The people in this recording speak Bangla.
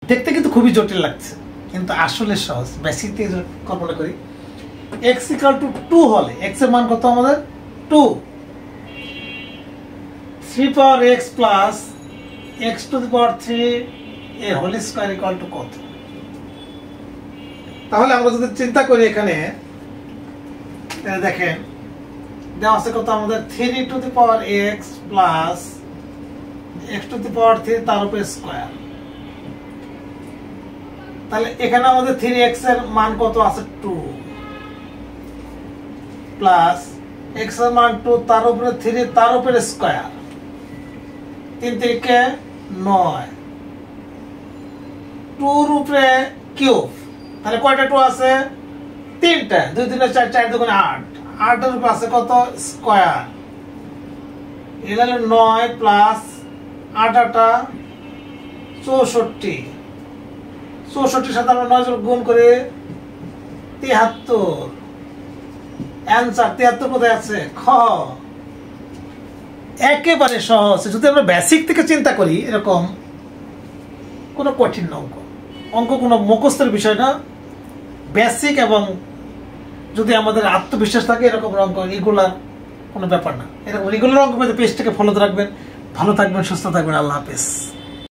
দেখতে কিন্তু খুবই জটিল লাগছে, কিন্তু আসলে সহজ। বেসিক থেকে কল্পনা করি, x = 2 হলে x এর মান কত আমাদের 2, 3 power x plus x to the power 3 এর হোল স্কয়ার ইকুয়াল টু কত? তাহলে আমরা যদি চিন্তা করি এখানে দেখেন দেওয়া আছে কত আমাদের 3 to the power x plus x to the power 3 তার উপর স্কয়ার। তাহলে এখানে আমাদের 3x এর মান কত আছে 2 প্লাস x এর মান 2 তার উপরে 3 তার উপরে স্কয়ার, 3 থেকে 9, 2 এর উপরে কিউব। তাহলে কয়টা 2 আছে? 3টা। 2 3 4 4 2 8, 8 এর উপরে আছে কত স্কয়ার। এটা হলো 9 প্লাস 8 8 64, 64 সাথে আমরা 9 গুণ করে 73। অ্যানসার 73 কোথায় আছে? খ। একেবারে সহজ। যদি আমরা বেসিক থেকে চিন্তা করি, এরকম কোনো কঠিন অঙ্ক কোনো মুখস্থের বিষয় না, বেসিক এবং যদি আমাদের আত্মবিশ্বাস থাকে এরকম অঙ্ক রেগুলার কোনো ব্যাপার না। এরকম রেগুলার অঙ্ক পেতে পেজটাকে ফলো রাখবেন। ভালো থাকবেন, সুস্থ থাকবেন। আল্লাহ হাফেজ।